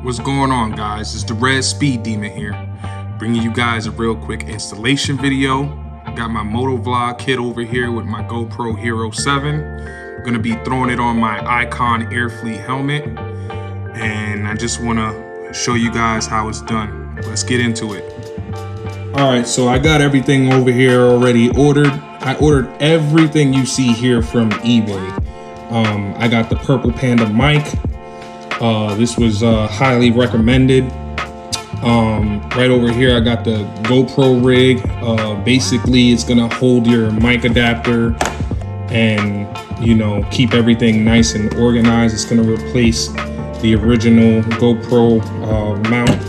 What's going on, guys? It's the Red Speed Demon here, bringing you guys a real quick installation video. Got my Motovlog kit over here with my GoPro Hero 7. I'm gonna be throwing it on my Icon Airfleet helmet, and I just wanna show you guys how it's done. Let's get into it. All right, so I got everything over here already ordered. I ordered everything you see here from eBay. I got the Purple Panda mic. This was highly recommended. Right over here, I got the GoPro rig. Basically, it's gonna hold your mic adapter and, you know, keep everything nice and organized. It's gonna replace the original GoPro mount.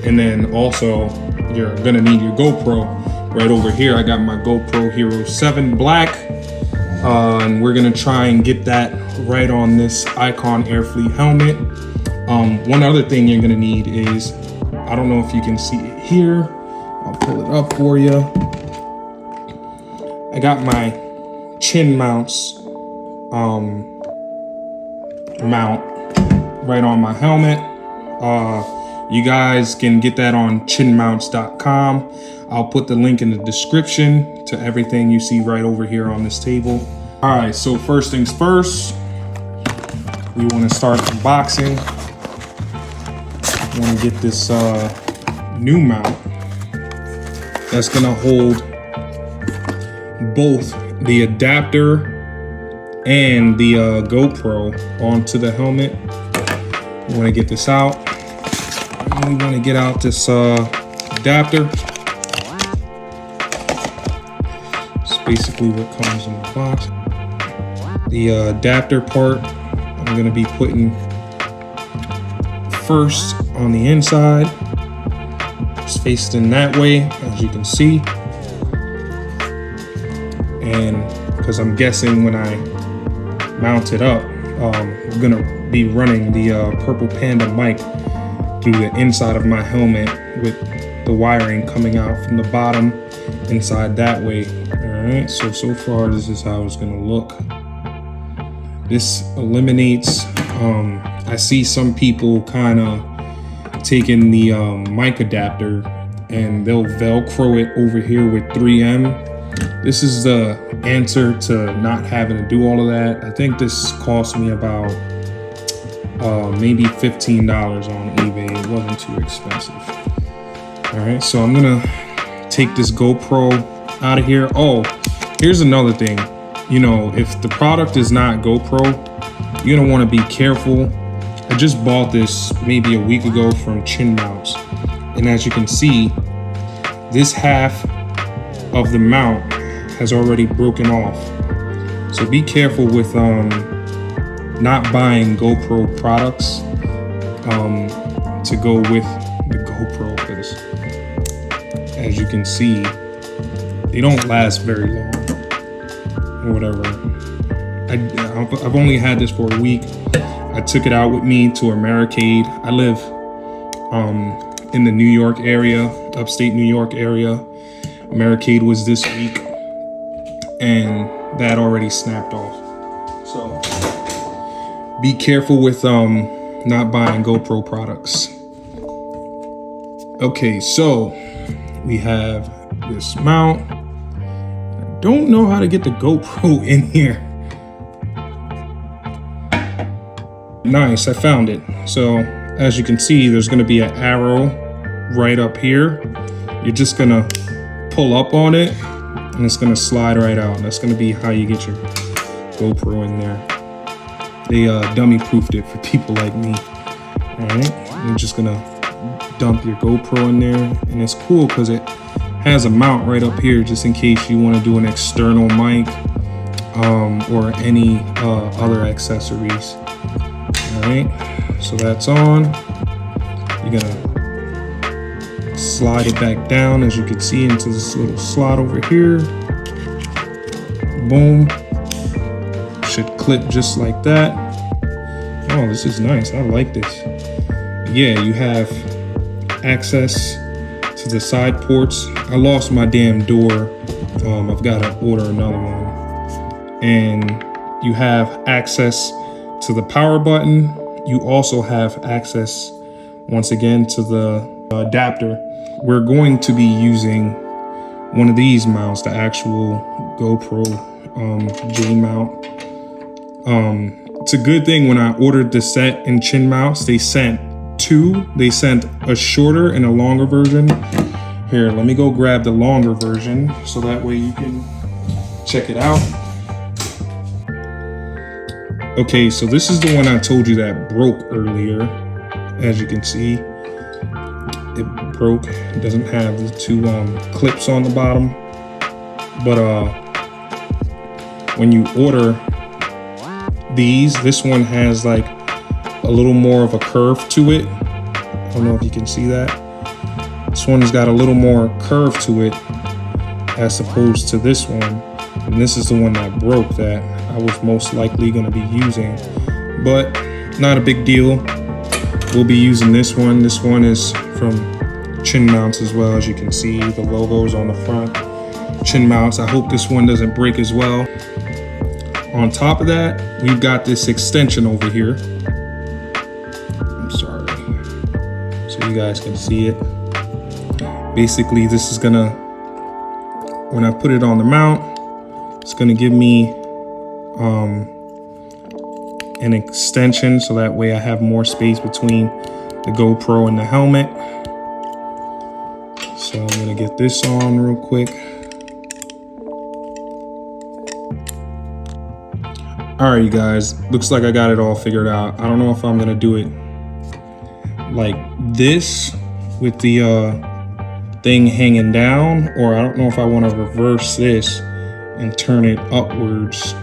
And then also, you're gonna need your GoPro. Right over here, I got my GoPro Hero 7 Black. And we're gonna try and get that right on this Icon Airfleet helmet. One other thing you're gonna need is, I don't know if you can see it here. I'll pull it up for you. I got my chin mounts mount right on my helmet. You guys can get that on chinmounts.com. I'll put the link in the description to everything you see right over here on this table. All right, so first things first, we want to start unboxing. We want to get this new mount that's gonna hold both the adapter and the GoPro onto the helmet. We want to get this out. We want to get out this adapter. It's basically what comes in the box. The adapter part, I'm going to be putting first on the inside. It's faced in that way, as you can see. And because I'm guessing when I mount it up, I'm going to be running the Purple Panda mic through the inside of my helmet with the wiring coming out from the bottom inside that way. All right, so far this is how it's gonna look. This eliminates, I see some people kind of taking the mic adapter and they'll Velcro it over here with 3M. This is the answer to not having to do all of that. I think this cost me about maybe $15 on eBay. It wasn't too expensive. All right, so I'm gonna take this GoPro out of here. Oh, here's another thing. You know, if the product is not GoPro, you're gonna wanna be careful. I just bought this maybe a week ago from Chin Mounts. And as you can see, this half of the mount has already broken off. So be careful with not buying GoPro products to go with the GoPro, because as you can see, they don't last very long or whatever. I've only had this for a week. I took it out with me to Americade. I live in the New York area, upstate New York area. Americade was this week and that already snapped off. So be careful with not buying GoPro products. Okay, so we have this mount. I don't know how to get the GoPro in here. Nice, I found it. So as you can see, there's gonna be an arrow right up here. You're just gonna pull up on it and it's gonna slide right out. That's gonna be how you get your GoPro in there. They dummy proofed it for people like me. All right, you're just gonna dump your GoPro in there, and it's cool because it has a mount right up here just in case you want to do an external mic or any other accessories. All right, so that's on. You're gonna slide it back down, as you can see, into this little slot over here. Boom. Should clip just like that. Oh, this is nice. I like this. Yeah, you have access to the side ports. I lost my damn door. I've got to order another one. And you have access to the power button. you also have access once again to the adapter. We're going to be using one of these mounts, the actual GoPro J mount. It's a good thing when I ordered the set and chin mounts, they sent two. They sent a shorter and a longer version. Here, let me go grab the longer version so that way you can check it out. Okay, so this is the one I told you that broke earlier. As you can see, it broke. It doesn't have the two clips on the bottom. But when you order these, this one has like a little more of a curve to it. I don't know if you can see that. This one's got a little more curve to it as opposed to this one. And this is the one that broke that I was most likely going to be using, but not a big deal. We'll be using this one. This one is from Chin Mounts as well. As you can see, the logos on the front. Chin Mounts. I hope this one doesn't break as well. On top of that, we've got this extension over here. I'm sorry, so you guys can see it. Basically, this is gonna, when I put it on the mount, it's gonna give me an extension, so that way I have more space between the GoPro and the helmet. So I'm gonna get this on real quick. All right, you guys, looks like I got it all figured out. I don't know if I'm gonna do it like this with the thing hanging down, or I don't know if I want to reverse this and turn it upwards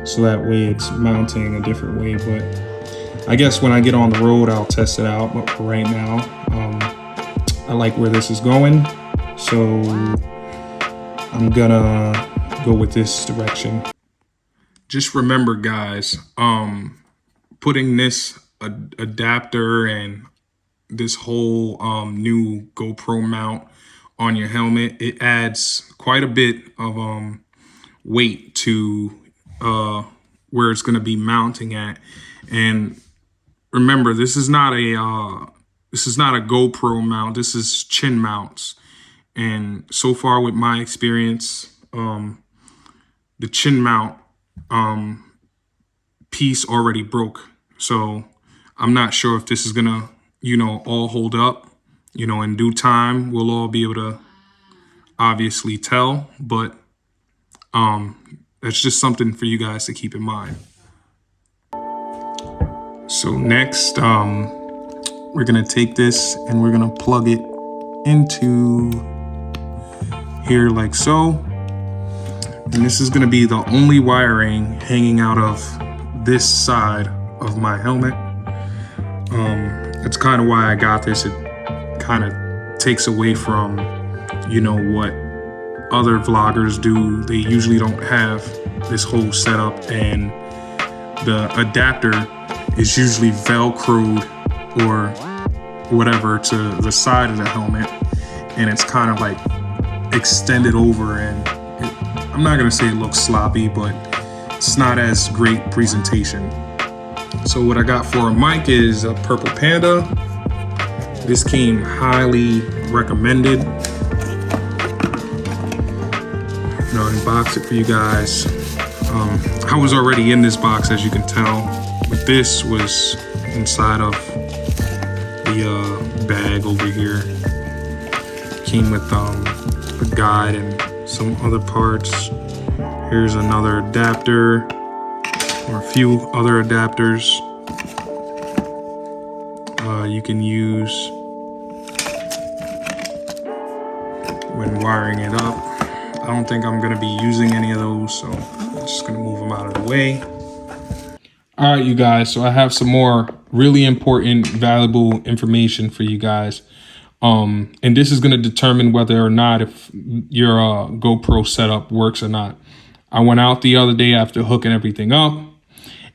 so that way it's mounting a different way. But I guess when I get on the road, I'll test it out. But for right now, I like where this is going, so I'm gonna go with this direction. Just remember, guys, putting this adapter and this whole new GoPro mount on your helmet, it adds quite a bit of weight to where it's going to be mounting at. And remember, this is not a GoPro mount. This is chin mounts. And so far with my experience, the chin mount piece already broke. So I'm not sure if this is gonna, all hold up. In due time, we'll all be able to obviously tell, but that's just something for you guys to keep in mind. So next, we're gonna take this and we're gonna plug it into here like so. And this is gonna be the only wiring hanging out of this side of my helmet. That's kind of why I got this. It kind of takes away from, what other vloggers do. They usually don't have this whole setup, and the adapter is usually Velcroed or whatever to the side of the helmet, and it's kind of like extended over, and I'm not gonna say it looks sloppy, but it's not as great presentation. So what I got for a mic is a Purple Panda. This came highly recommended. Unbox it for you guys. I was already in this box, as you can tell, but this was inside of the bag over here. Came with a guide and some other parts. Here's another adapter, or a few other adapters you can use when wiring it up. I don't think I'm gonna be using any of those, so I'm just gonna move them out of the way. All right, you guys, so I have some more really important, valuable information for you guys. And this is gonna determine whether or not if your GoPro setup works or not. I went out the other day after hooking everything up,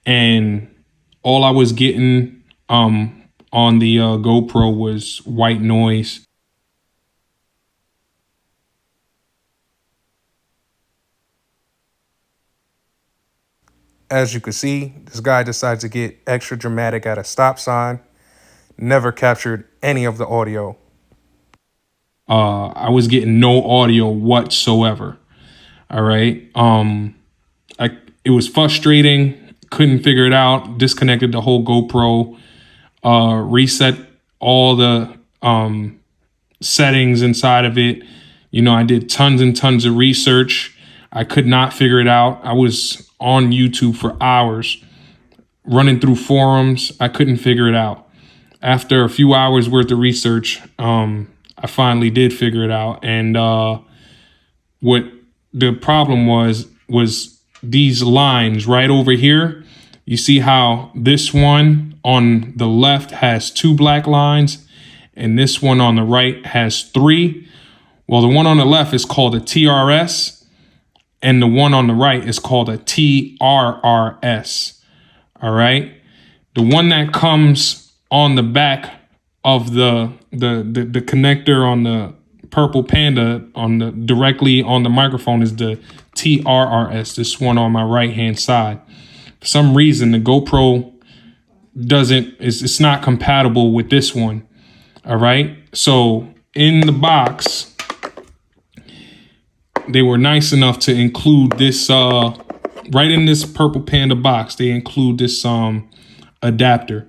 and all I was getting on the GoPro was white noise. as you can see, this guy decides to get extra dramatic at a stop sign. Never captured any of the audio. I was getting no audio whatsoever. All right. It was frustrating. Couldn't figure it out. Disconnected the whole GoPro. Reset all the settings inside of it. You know, I did tons and tons of research. I could not figure it out. I was on YouTube for hours, running through forums. I couldn't figure it out. After a few hours worth of research, I finally did figure it out. And what the problem was these lines right over here. You see how this one on the left has 2 black lines and this one on the right has 3. Well, the one on the left is called a TRS and the one on the right is called a TRRS. All right. The one that comes on the back of the connector on the Purple Panda directly on the microphone is the TRRS, this one on my right hand side. For some reason, the GoPro it's not compatible with this one. All right. So in the box, they were nice enough to include this, right in this Purple Panda box, they include this adapter.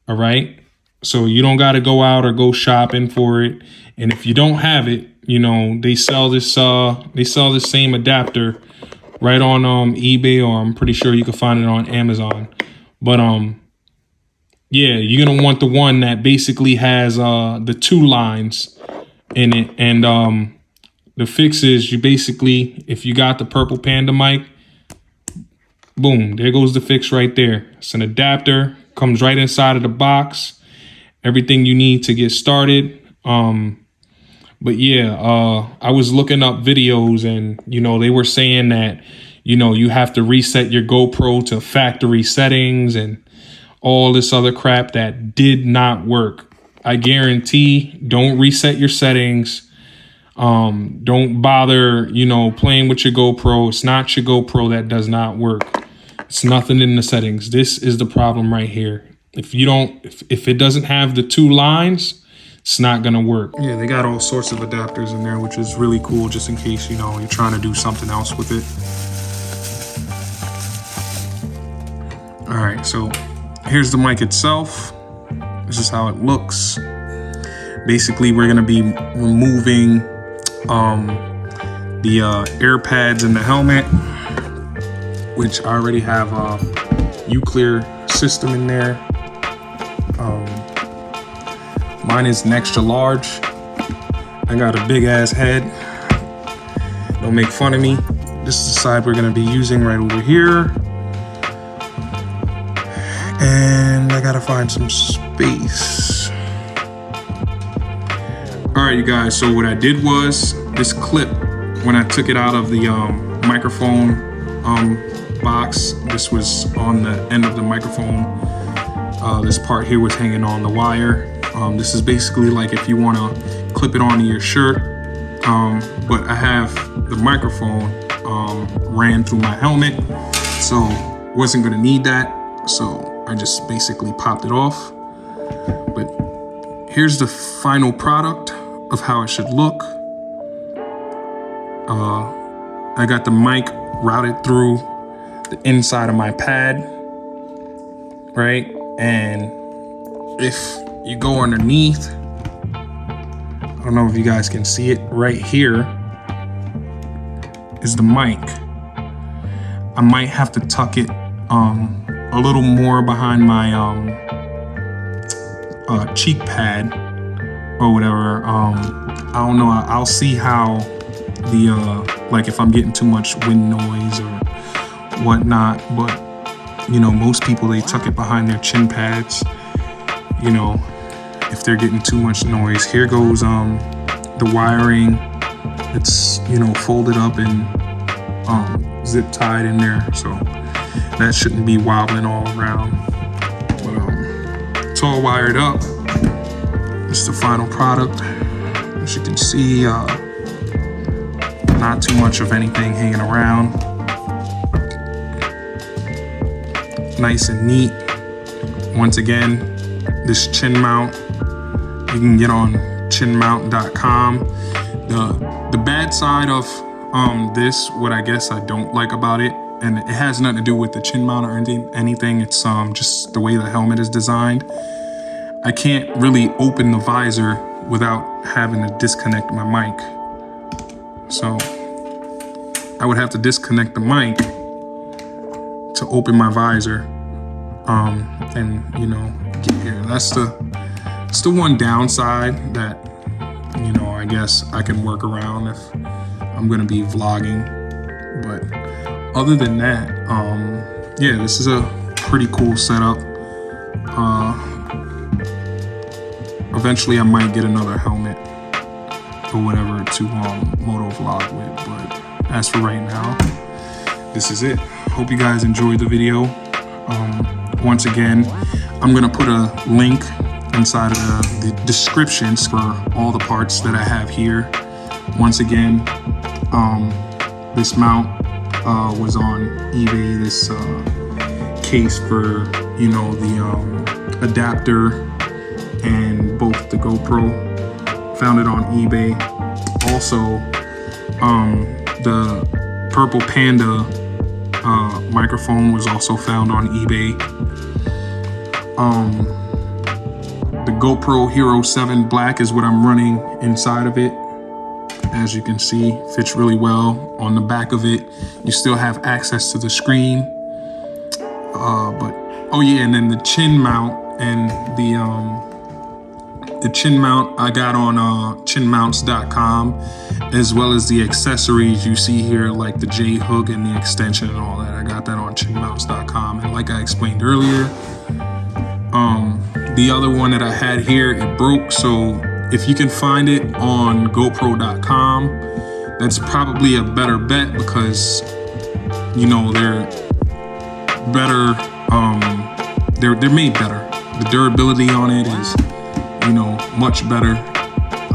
All right. So you don't got to go out or go shopping for it. And if you don't have it, you know, they sell this same adapter right on eBay, or I'm pretty sure you can find it on Amazon. But yeah, you're gonna want the one that basically has the 2 lines in it. And the fix is, you basically, if you got the Purple Panda mic, boom, there goes the fix right there. It's an adapter, comes right inside of the box. Everything you need to get started. But yeah, I was looking up videos and, you know, they were saying that, you know, you have to reset your GoPro to factory settings and all this other crap that did not work. I guarantee, don't reset your settings. Don't bother, you know, playing with your GoPro. It's not your GoPro that does not work. It's nothing in the settings. This is the problem right here. If it doesn't have the 2 lines, it's not gonna work. Yeah, they got all sorts of adapters in there, which is really cool, just in case, you know, you're trying to do something else with it. All right, so here's the mic itself. This is how it looks. Basically, we're gonna be removing the air pads in the helmet, which I already have a U-Clear system in there. Mine is an extra large. I got a big ass head. Don't make fun of me. This is the side we're gonna be using right over here. And I gotta find some space. All right, you guys, so what I did was, this clip, when I took it out of the microphone box, this was on the end of the microphone. This part here was hanging on the wire. This is basically like if you want to clip it onto your shirt, but I have the microphone ran through my helmet, so wasn't going to need that, so I just basically popped it off. But here's the final product of how it should look. I got the mic routed through the inside of my pad, right? And if you go underneath, I don't know if you guys can see it, right here is the mic. I might have to tuck it a little more behind my cheek pad or whatever. I don't know, I'll see how the like if I'm getting too much wind noise or whatnot, but you know, most people, they tuck it behind their chin pads, you know, if they're getting too much noise. Here goes the wiring. It's, you know, folded up and zip tied in there, so that shouldn't be wobbling all around. But it's all wired up. This is the final product. As you can see, not too much of anything hanging around. nice and neat. Once again, this chin mount, you can get on chinmount.com. The bad side of this, what I guess I don't like about it, and it has nothing to do with the chin mount or anything, it's just the way the helmet is designed. I can't really open the visor without having to disconnect my mic. So I would have to disconnect the mic to open my visor, and you know, get here. That's the one downside that, you know, I guess I can work around if I'm gonna be vlogging. But other than that, yeah, this is a pretty cool setup. Eventually I might get another helmet or whatever to motovlog with, but as for right now, this is it. Hope you guys enjoyed the video. Once again, I'm gonna put a link inside of the descriptions for all the parts that I have here. Once again, this mount was on eBay. This case for, you know, the adapter and both the GoPro, found it on eBay. Also, the Purple Panda microphone was also found on eBay. The GoPro Hero 7 Black is what I'm running inside of it. As you can see, fits really well. On the back of it, you still have access to the screen. But oh yeah, and then the chin mount and the chin mount I got on chinmounts.com, as well as the accessories you see here, like the J hook and the extension and all that. I got that on chinmounts.com. And like I explained earlier, the other one that I had here, it broke. So if you can find it on GoPro.com, that's probably a better bet, because, you know, they're better. They're made better. The durability on it is, you know, much better.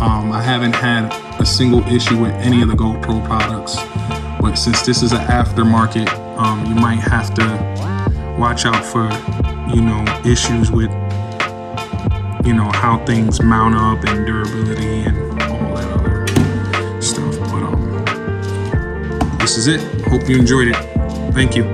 I haven't had a single issue with any of the GoPro products, but since this is an aftermarket, you might have to watch out for, you know, issues with, you know, how things mount up and durability and all that other stuff. But this is it. Hope you enjoyed it. Thank you.